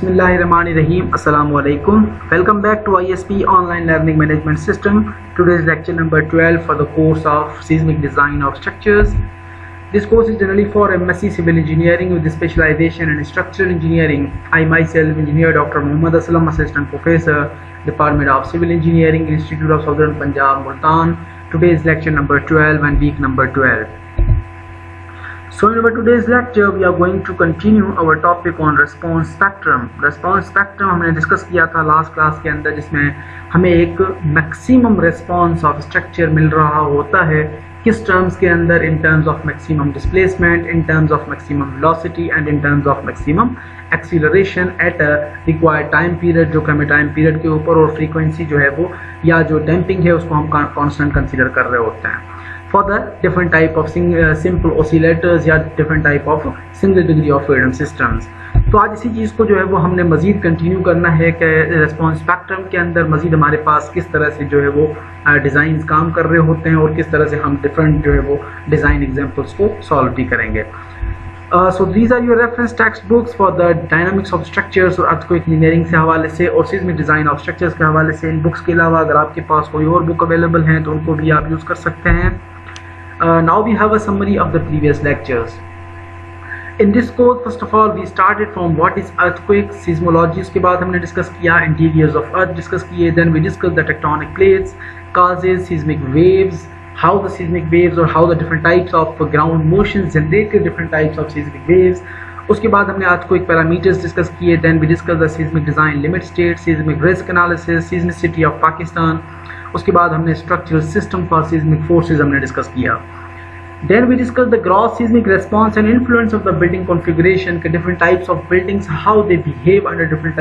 Bismillahirrahmanirrahim. Assalamu alaikum. Welcome back to ISP Online Learning Management System. Today's lecture number 12 for the course of Seismic Design of Structures. This course is generally for MSc Civil Engineering with specialization in Structural Engineering. I myself, Engineer Dr. Muhammad Aslam, Assistant Professor, Department of Civil Engineering, Institute of Southern Punjab, Multan. Today is lecture number 12 and week number 12. So in our today's lecture we are going to continue our topic on response spectrum. Response spectrum हमने discuss किया था last class के अंदर, जिसमें हमें एक maximum response of structure मिल रहा होता है किस टर्म्स के अंदर, in terms of maximum displacement, in terms of maximum velocity and in terms of maximum acceleration at a required time period, जो कि हमें टाइम पीरियड के ऊपर, और फ्रीक्वेंसी जो है वो या जो डैम्पिंग है उसको हम कांस्टेंट कंसीडर कर रहे होते हैं for the different type of simple oscillators या different type of single degree of freedom systems. तो आज इसी चीज़ को जो है वो हमने मज़ीद कंटिन्यू करना है कि रिस्पांस स्पेक्ट्रम के अंदर मज़ीद हमारे पास किस तरह से जो है वो डिज़ाइंस काम कर रहे होते हैं और किस तरह से हम डिफरेंट जो है वो डिज़ाइन एग्जांपल्स को सॉल्व भी करेंगे। So these are your reference textbooks for the dynamics of structures और अर्थक्वेक इंजीनियरिंग से हवाले से और सिस्मिक डिज़ाइन ऑफ स्ट्रक्चर्स के हवाले से। इन बुक्स के अलावा अगर आपके पास कोई और बुक अवेलेबल हैं तो उनको भी आप यूज़ कर सकते हैं। Now we have a summary of the previous lectures. In this course, first of all, we started from what is earthquake, seismology. उसके बाद हमने डिस्कस किया interiors of earth डिस्कस किए, then we discussed the tectonic plates, causes, seismic waves, how the seismic waves or how the different types of ground motions generated different types of seismic waves. उसके बाद हमने earthquake parameters discuss किए, then we discussed the seismic design limit state, seismic risk analysis, seismicity of Pakistan. उसके बाद हमने structural system for seismic forces हमने discuss किया। Then we discuss the gross seismic response and influence of the building configuration के different types of buildings, how they behave under different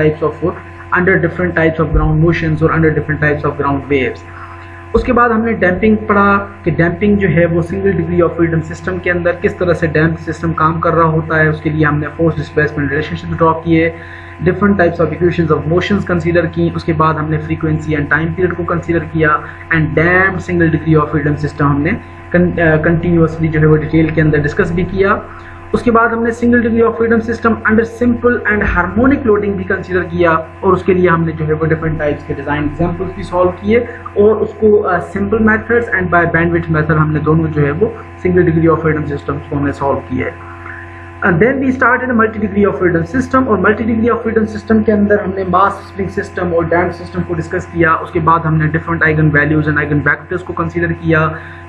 types of ground motions और under different types of ground waves. उसके बाद हमने damping पढ़ा कि damping जो है वो single degree of freedom system के अंदर किस तरह से डैम्प सिस्टम काम कर रहा होता है। उसके लिए हमने फोर्स डिस्प्लेसमेंट रिलेशनशिप ड्रॉ किए, different types of equations of motions consider की। उसके बाद हमने फ्रीक्वेंसी एंड टाइम पीरियड को कंसीडर किया and damped single degree of freedom system हमने कंटिन्यूसली जो है वो डिटेल के अंदर डिस्कस भी किया। उसके बाद हमने single degree of freedom system under simple and harmonic loading भी कंसीडर किया और उसके लिए हमने जो है वो डिफरेंट टाइप्स के डिज़ाइन एग्जांपल्स भी सॉल्व किए और उसको simple methods and by bandwidth method हमने दोनों जो है वो single degree of freedom systems को हमने सॉल्व किया है। And then we started a multi degree of freedom system और multi degree of freedom system के अंदर हमने mass spring system और dam system को डिस्कस किया। उसके बाद हमने different eigen values and eigen vectors को कंसीडर किया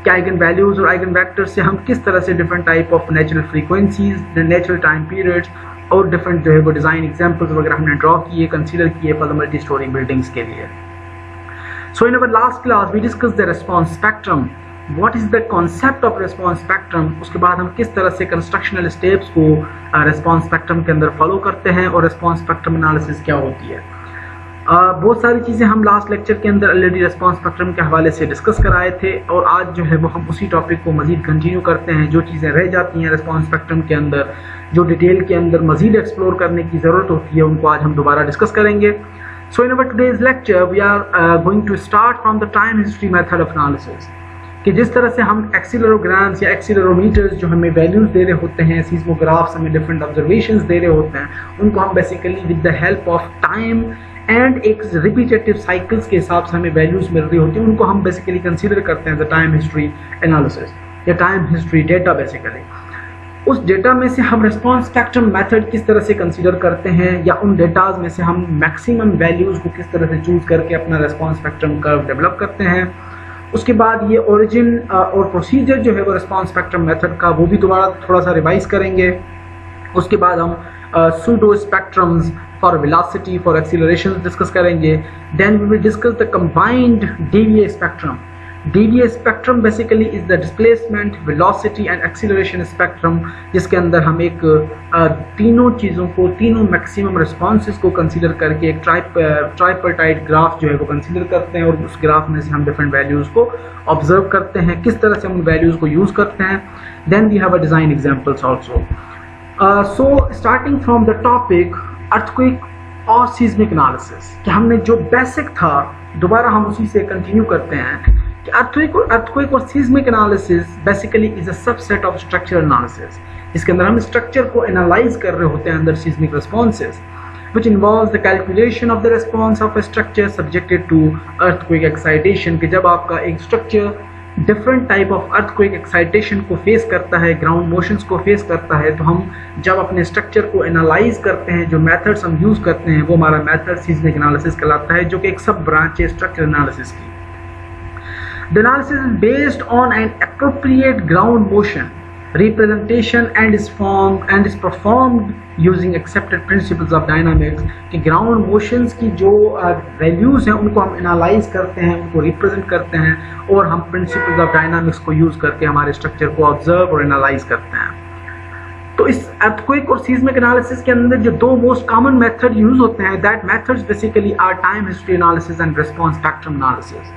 कि eigen values और eigen vectors से हम किस तरह से different type of natural frequencies, the natural time periods और different जो है वो डिज़ाइन एग्जाम्पल्स वगैरह हमने ड्रॉ किए, कंसीडर किए for the multi storey buildings के लिए। So in our last class we discussed the response spectrum. What is the concept of response spectrum? उसके बाद हम किस तरह से कंस्ट्रक्शनल स्टेप्स को response spectrum के अंदर फॉलो करते हैं और response spectrum एनालिसिस क्या होती है। बहुत सारी चीज़ें हम लास्ट लेक्चर के अंदर ऑलरेडी response spectrum के हवाले से डिस्कस कराए थे और आज जो है वो हम उसी टॉपिक को मज़ीद कंटिन्यू करते हैं। जो चीज़ें रह जाती हैं response spectrum के अंदर, जो डिटेल के अंदर मज़ीद एक्सप्लोर करने की ज़रूरत होती है, उनको आज हम दोबारा डिस्कस करेंगे। So in our today's lecture we are going to start from the time history method of analysis कि जिस तरह से हम एक्सीलरोग्राम्स या एक्सीलरोमीटर्स जो हमें वैल्यूज़ दे रहे होते हैं, सीस्मोग्राफ्स हमें डिफरेंट ऑब्जर्वेशंस दे रहे होते हैं, उनको हम basically with the help of time and एक रिपीटेटिव साइकिल्स के हिसाब से हमें वैल्यूज़ मिल रही होती हैं, उनको हम बेसिकली कंसीडर करते हैं द टाइम हिस्ट्री एनालिसिस या टाइम हिस्ट्री डेटा। बेसिकली उस डेटा में से हम रिस्पांस स्पेक्ट्रम मेथड किस तरह से कंसीडर करते हैं या उन डेटाज में से हम मैक्सिमम वैल्यूज़ को किस तरह से चूज़ करके अपना रिस्पांस स्पेक्ट्रम कर्व डेवलप करते हैं। उसके बाद ये ओरिजिन और प्रोसीजर जो है वो रिस्पांस स्पेक्ट्रम मेथड का, वो भी दोबारा थोड़ा सा रिवाइज करेंगे। उसके बाद हम pseudo spectrums for velocity for acceleration discuss करेंगे। Then we will discuss the combined DVA spectrum. DVA spectrum basically is the displacement, velocity and acceleration spectrum, जिसके अंदर हम एक तीनों चीज़ों को, तीनों मैक्सिमम रिस्पॉन्सेस को कंसीडर करके एक ट्राइपर्टाइट ग्राफ जो है वो कंसीडर करते हैं और उस ग्राफ में से हम डिफरेंट वैल्यूज़ को ऑब्जर्व करते हैं, किस तरह से हम उन वैल्यूज़ को यूज़ करते हैं। Then we have a design examples also. So starting from the topic earthquake और सीस्मिक एनालिसिस कि हमने जो बेसिक था दोबारा हम उसी से कंटिन्यू करते हैं कि earthquake और seismic analysis basically is a subset of structural analysis, जिसके अंदर हम स्ट्रक्चर को एनालाइज कर रहे होते हैं अंदर seismic responses। which involves the calculation of the response of a structure subjected to earthquake excitation। कि जब आपका एक structure different type of earthquake excitation को फेस करता है, ग्राउंड मोशंस को फेस करता है, तो हम जब अपने स्ट्रक्चर को एनालाइज करते हैं, जो मेथड्स हम यूज करते हैं वो हमारा मेथड सीस्मिक एनालिसिस कहलाता है, जो कि एक सब ब्रांच है स्ट्रक्चर एनालिसिस की। The analysis is based on an appropriate ground motion representation and is performed using accepted principles of dynamics। कि ग्राउंड मोशंस की जो वैल्यूज हैं उनको हम एनालाइज करते हैं, उनको रिप्रेजेंट करते हैं और हम प्रिंसिपल्स ऑफ डायनामिक्स को यूज करके हमारे स्ट्रक्चर को ऑब्जर्व और एनालाइज करते हैं। तो इस अर्थक्वेक और सीस्मिक एनालिसिस के अंदर जो दो मोस्ट कॉमन मेथड यूज होते हैं, that methods basically are time history analysis and response spectrum analysis.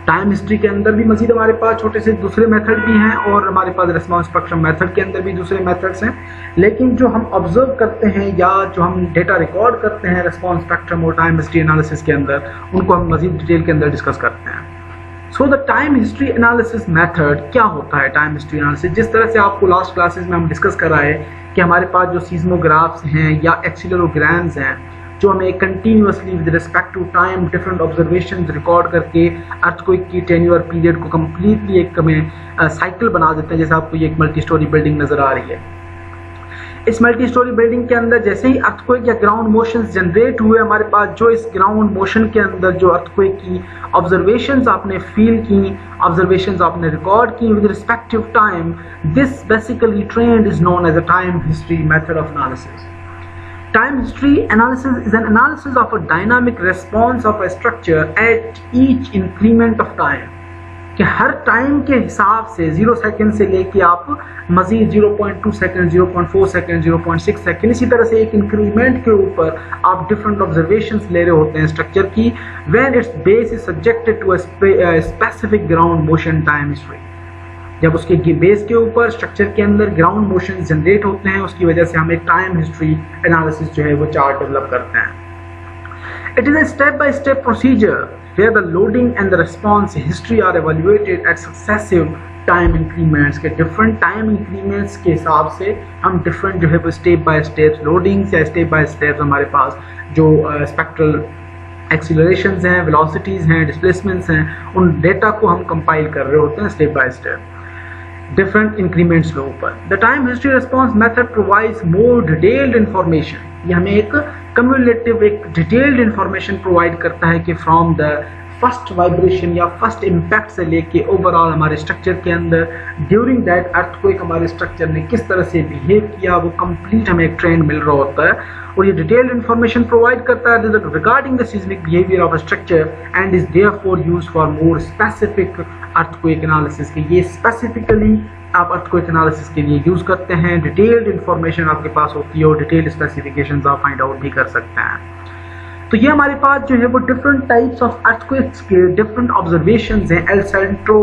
Time history के अंदर भी मजीद हमारे पास छोटे से दूसरे मेथड भी हैं और हमारे पास रिस्पांस स्पेक्ट्रम मेथड के अंदर भी दूसरे मेथड्स हैं, लेकिन जो हम ऑब्जर्व करते हैं या जो हम डेटा रिकॉर्ड करते हैं रिस्पांस स्पेक्ट्रम और टाइम हिस्ट्री एनालिसिस के अंदर, उनको हम मजीद डिटेल के अंदर डिस्कस करते हैं। So the time history analysis method क्या होता है? टाइम हिस्ट्री एनालिसिस जिस तरह से आपको लास्ट क्लासेस में हम डिस्कस कराए कि हमारे पास जो सीस्मोग्राफ्स हैं या एक्सीलरोग्राम्स हैं, जो हमें continuously with respect to time different observation record करके अर्थक्वेक की टेन्यूर पीरियड को कम्प्लीटली एक हमें साइकिल बना देते हैं। जैसे आपको ये एक मल्टी स्टोरी बिल्डिंग नजर आ रही है, इस मल्टी स्टोरी बिल्डिंग के अंदर जैसे ही अर्थक्वेक या ग्राउंड मोशंस जनरेट हुए, हमारे पास जो इस ग्राउंड मोशन के अंदर जो अर्थक्वेक की ऑब्जर्वेशंस आपने फील की, ऑब्जर्वेशंस आपने रिकॉर्ड की with respective time, this basically trend is known as a time history method of analysis. Time history analysis is an analysis of a dynamic response of a structure at each increment of time। कि हर time के हिसाब से 0 second से लेके आप मजीद 0.2 second, 0.4 second, 0.6 second, इसी तरह से एक इंक्रीमेंट के ऊपर आप डिफरेंट ऑब्जर्वेशंस ले रहे होते हैं स्ट्रक्चर की, when its base is subjected to a specific ground motion time history. जब उसके बेस के ऊपर स्ट्रक्चर के अंदर ग्राउंड मोशन जनरेट होते हैं, उसकी वजह से हम एक टाइम हिस्ट्री एनालिसिस जो है वो चार्ट डेवलप करते हैं। It is a step by step procedure where the loading and the response history are evaluated at successive time increments। के डिफरेंट टाइम इंक्रीमेंट्स के हिसाब से हम डिफरेंट जो है वो स्टेप बाय स्टेप लोडिंग्स या स्टेप बाय स्टेप हमारे पास जो स्पेक्ट्रल एक्सीलरेशंस हैं, वेलोसिटीज़ हैं, डिस्प्लेसमेंट्स हैं, उन डेटा को हम कंपाइल कर रहे होते हैं step by step different increments के ऊपर। The time history response method provides more detailed information. ये हमें एक कम्युलेटिव एक डिटेल्ड इंफॉर्मेशन प्रोवाइड करता है कि फ्रॉम द फर्स्ट वाइब्रेशन या फर्स्ट इम्पैक्ट से लेके ओवरऑल हमारे स्ट्रक्चर के अंदर ड्यूरिंग दैट अर्थक्वेक हमारे स्ट्रक्चर ने किस तरह से बिहेव किया, वो कंप्लीट हमें एक ट्रेंड मिल रहा होता है और ये डिटेल्ड इंफॉर्मेशन प्रोवाइड करता है regarding the seismic behaviour of a structure and is therefore used for more specific earthquake analysis. के ये स्पेसिफिकली आप अर्थक्वेक एनालिसिस के लिए यूज करते हैं। डिटेल्ड इंफॉर्मेशन आपके पास होती है और डिटेल्ड स्पेसिफिकेशंस आप फाइंड आउट भी कर सकते हैं। तो ये हमारे पास जो है वो डिफरेंट टाइप्स ऑफ अर्थक्वेक्स के डिफरेंट ऑब्जर्वेशंस हैं। एल सेंट्रो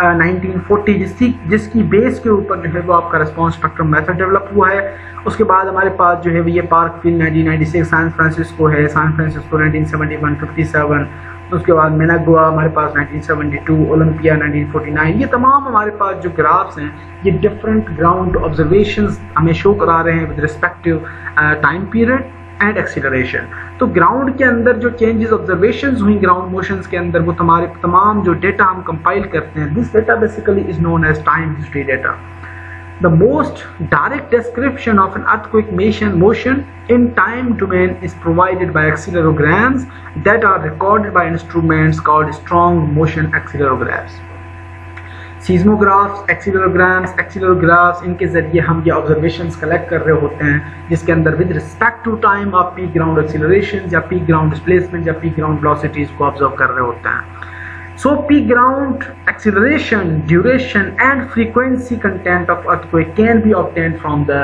1940 जिसकी बेस के ऊपर जो है वो आपका रिस्पांस स्पेक्ट्रम मेथड डेवलप हुआ है। उसके बाद हमारे पास जो है वो ये पार्कफील्ड 1996, सैन फ्रांसिस्को है, सैन फ्रांसिस्को 1971, 57, उसके बाद मेनागुआ हमारे पास 1972, ओलंपिया 1949। ये तमाम हमारे पास जो ग्राफ्स हैं ये डिफरेंट ग्राउंड ऑब्जर्वेशंस हमें शो करा रहे हैं with respective time period and acceleration. तो ग्राउंड के अंदर जो चेंजेस ऑब्जर्वेशंस हुई ग्राउंड मोशंस के अंदर, वो हमारे तमाम जो डेटा हम कंपाइल करते हैं, this data basically is known as time history data. The most direct description of an earthquake motion in time domain is provided by accelerograms that are recorded by instruments called strong motion accelerographs। सीस्मोग्राफ्स, एक्सीलरोग्राफ्स, इनके जरिए हम ये observations collect कर रहे होते हैं, जिसके अंदर विद रिस्पेक्ट टू टाइम आप पीक ग्राउंड एक्सीलरेशन या पीक ग्राउंड डिस्प्लेसमेंट या पीक ग्राउंड वेलोसिटीज को ऑब्जर्व कर रहे होते हैं। So peak ground acceleration, duration and frequency content of earthquake can be obtained from the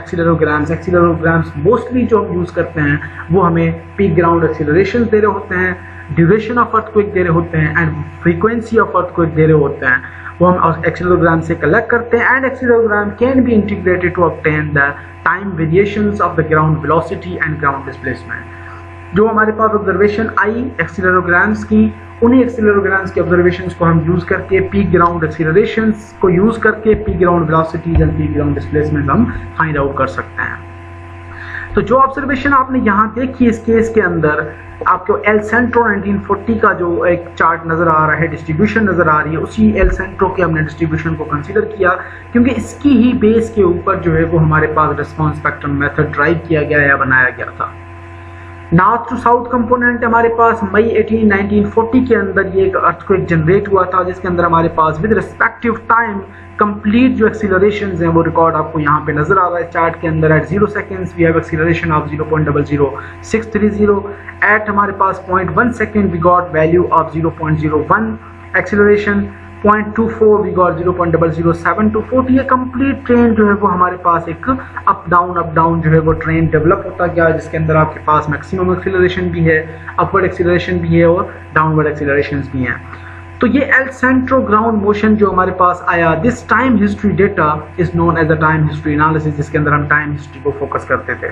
accelerograms। Accelerograms mostly जो हम यूज करते हैं वो हमें पीक ग्राउंड एक्सीलरेशन दे रहे होते हैं, ड्यूरेशन ऑफ अर्थक्वेक दे रहे होते हैं एंड फ्रीक्वेंसी ऑफ अर्थक्वेक दे रहे होते हैं, वो हम एक्सीलरोग्राम से कलेक्ट करते हैं। And accelerogram can be integrated to obtain the time variations of the ground velocity and ground displacement. जो हमारे पास ऑब्जर्वेशन आई एक्सीलरोग्राम्स की, उन्हीं एक्सीलरोग्राम्स के ऑब्जर्वेशंस को हम यूज करके पीक ग्राउंड एक्सीलरेशंस को यूज करके peak ground velocities and peak ground displacement हम फाइंड आउट कर सकते हैं। तो जो ऑब्जर्वेशन आपने यहाँ देखी इस केस के अंदर, आपको एल सेंट्रो 1940 का जो एक चार्ट नजर आ रहा है, डिस्ट्रीब्यूशन नजर आ रही है, उसी एल सेंट्रो के हमने डिस्ट्रीब्यूशन को कंसीडर किया, क्योंकि इसकी ही बेस के ऊपर जो है वो हमारे पास रिस्पॉन्स स्पेक्ट्रम मेथड ड्राइव किया गया या बनाया गया था। नॉर्थ टू साउथ कंपोनेंट हमारे पास मई 1940 के अंदर ये एक अर्थक्वेक जनरेट हुआ था, जिसके अंदर हमारे पास विद रिस्पेक्टिव टाइम कंप्लीट जो एक्सीलरेशंस हैं वो रिकॉर्ड आपको यहाँ पे नजर आ रहा है चार्ट के अंदर। At 0 seconds we have acceleration of 0.00630, at हमारे पास 0.1 second we got value of 0.01 acceleration, 0.24 we got 0.00724। ये कंप्लीट ट्रेन जो है वो हमारे पास एक अप डाउन जो है वो ट्रेन डेवलप होता गया, जिसके अंदर आपके पास मैक्सिमम एक्सीलरेशन भी है, अपवर्ड एक्सीलरेशन भी है और डाउनवर्ड एक्सीलरेशंस भी हैं। तो ये एल सेंट्रो ग्राउंड मोशन जो हमारे पास आया, this time history data is known as a time history analysis, जिसके अंदर हम टाइम हिस्ट्री को फोकस करते थे।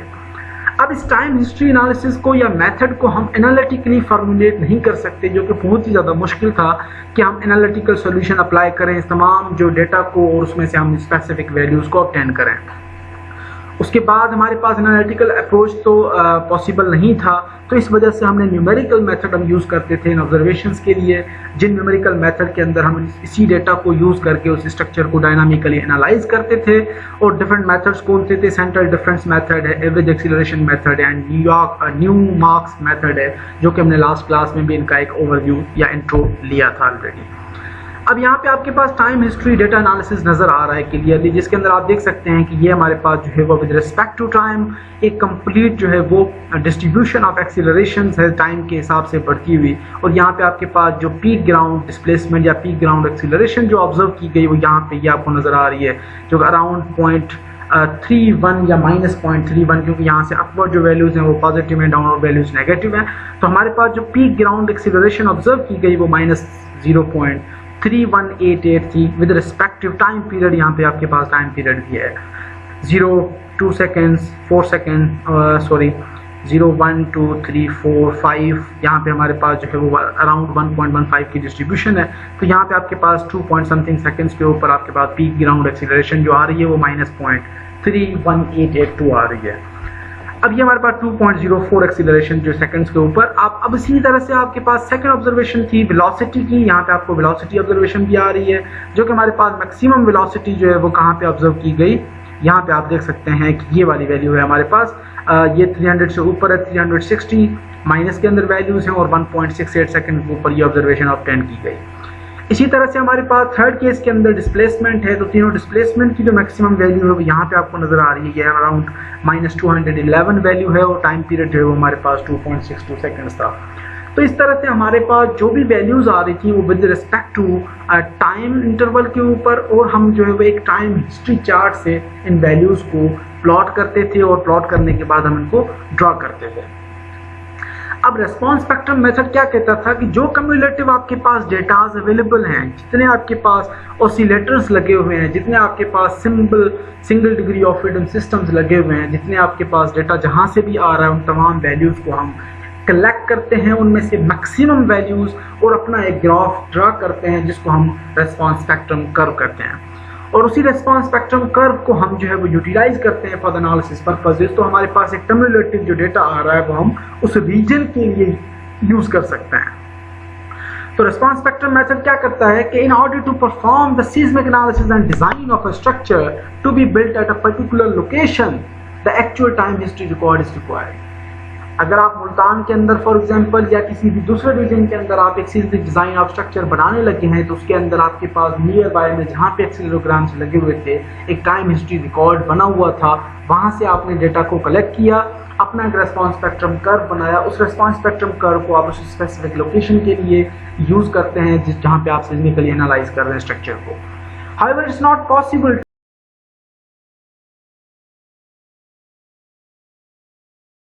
अब इस टाइम हिस्ट्री एनालिसिस को या मेथड को हम एनालिटिकली फॉर्मुलेट नहीं कर सकते, जो कि बहुत ही ज़्यादा मुश्किल था कि हम एनालिटिकल सॉल्यूशन अप्लाई करें इस तमाम जो डेटा को और उसमें से हम स्पेसिफिक वैल्यूज़ को ऑब्टेन करें। उसके बाद हमारे पास एनालिटिकल अप्रोच तो पॉसिबल नहीं था, तो इस वजह से हमने न्यूमेरिकल मेथड हम यूज़ करते थे इन ऑब्जर्वेशंस के लिए, जिन न्यूमेरिकल मेथड के अंदर हम इसी डेटा को यूज़ करके उस स्ट्रक्चर को डायनामिकली एनालाइज करते थे। और डिफरेंट मेथड्स कौन से थे? सेंट्रल डिफरेंस मेथड है, एवरेज एक्सीलरेशन मेथड है, न्यू मार्क्स मेथड है, जो कि हमने लास्ट क्लास में भी इनका एक ओवरव्यू या इंट्रो लिया था ऑलरेडी। अब यहाँ पे आपके पास टाइम हिस्ट्री डेटा एनालिसिस नजर आ रहा है क्लियरली, जिसके अंदर आप देख सकते हैं कि ये हमारे पास जो है वो विद रिस्पेक्ट टू टाइम एक कंप्लीट जो है वो डिस्ट्रीब्यूशन ऑफ एक्सीलरेशंस है टाइम के हिसाब से बढ़ती हुई। और यहाँ पे आपके पास जो पीक ग्राउंड डिस्प्लेसमेंट या पीक ग्राउंड एक्सीलरेशन जो ऑब्जर्व की गई वो यहाँ पे ये आपको नजर आ रही है, जो अराउंड 0.31 या -0.31, क्योंकि यहाँ से अपवर्ड जो वैल्यूज हैं वो पॉजिटिव हैं, डाउनवर्ड वैल्यूज नेगेटिव हैं। तो हमारे पास जो पीक ग्राउंड एक्सीलरेशन ऑब्जर्व की गई वो -0.31883 थी विद रिस्पेक्टिव टाइम पीरियड। यहाँ पे आपके पास टाइम पीरियड भी है 0, 2 सेकेंड्स, 4 सेकेंड, 0, 1, 2, 3, 4, 5। यहाँ पे हमारे पास जो है वो अराउंड 1.15 की डिस्ट्रीब्यूशन है। तो यहाँ पे आपके पास 2 पॉइंट समथिंग सेकेंड्स के ऊपर आपके पास पीक ग्राउंड एक्सीलरेशन जो आ रही है वो -0.31882 आ रही है। अब ये हमारे पास 2.04 एक्सीलरेशन जो सेकंड्स के ऊपर। आप अब इसी तरह से आपके पास सेकंड ऑब्जर्वेशन थी वेलोसिटी की। यहाँ पे आपको वेलोसिटी ऑब्जर्वेशन भी आ रही है, जो कि हमारे पास मैक्सिमम वेलोसिटी जो है वो कहाँ पे ऑब्जर्व की गई, यहाँ पे आप देख सकते हैं कि ये वाली वैल्यू है हमारे पास। ये 300 से ऊपर है, 360 माइनस के अंदर वैल्यूज हैं और 1.68 सेकंड के ऊपर ये ऑब्जर्वेशन ऑब्टेन की गई। इसी तरह से हमारे पास थर्ड केस के अंदर डिस्प्लेसमेंट है, तो तीनों डिस्प्लेसमेंट की जो मैक्सिमम वैल्यू है वो यहाँ पे आपको नजर आ रही है, ये अराउंड -211 वैल्यू है और टाइम पीरियड जो है वो हमारे पास 2.62 सेकंड्स था। तो इस तरह से हमारे पास जो भी वैल्यूज आ रही थी वो with respect to time interval के ऊपर, और हम जो है वो एक टाइम हिस्ट्री चार्ट से इन वैल्यूज को प्लॉट करते थे और प्लॉट करने के बाद हम इनको ड्रॉ करते थे। अब रेस्पॉन्स स्पेक्ट्रम मेथड क्या कहता था कि जो कम्युलेटिव आपके पास डेटाज अवेलेबल हैं, जितने आपके पास ऑसिलेटर्स लगे हुए हैं, जितने आपके पास single degree of freedom systems लगे हुए हैं, जितने आपके पास डेटा जहां से भी आ रहा है उन तमाम वैल्यूज को हम कलेक्ट करते हैं, उनमें से मैक्सिमम वैल्यूज और अपना एक ग्राफ ड्रा करते हैं जिसको हम रेस्पॉन्स स्पेक्ट्रम कर्व करते हैं। और उसी रेस्पॉन्स स्पेक्ट्रम कर्व को हम जो है वो यूटिलाइज करते हैं फॉर द एनालिसिस पर्पसेस। तो हमारे पास एक कम्युलेटिव जो डेटा आ रहा है वो हम उस रीजन के लिए यूज कर सकते हैं। तो रेस्पॉन्स स्पेक्ट्रम मेथड क्या करता है कि in order to perform the seismic analysis and design of a structure to be built at a particular location the actual time history record is required. अगर आप मुल्तान के अंदर फॉर एग्जांपल या किसी भी दूसरे रीजन के अंदर आप एक सीस्मिक डिजाइन ऑफ स्ट्रक्चर बनाने लगे हैं, तो उसके अंदर आपके पास नियर बाय में जहाँ पे एक्सीलरोग्राम्स लगे हुए थे एक टाइम हिस्ट्री रिकॉर्ड बना हुआ था, वहाँ से आपने डेटा को कलेक्ट किया, अपना एक रेस्पॉन्स स्पेक्ट्रम कर्व बनाया, उस रेस्पॉन्स स्पेक्ट्रम कर्व को आप उस स्पेसिफिक लोकेशन के लिए यूज करते हैं जहाँ पे आप सीस्मिकली एनालाइज कर रहे हैं स्ट्रक्चर को। However it's not possible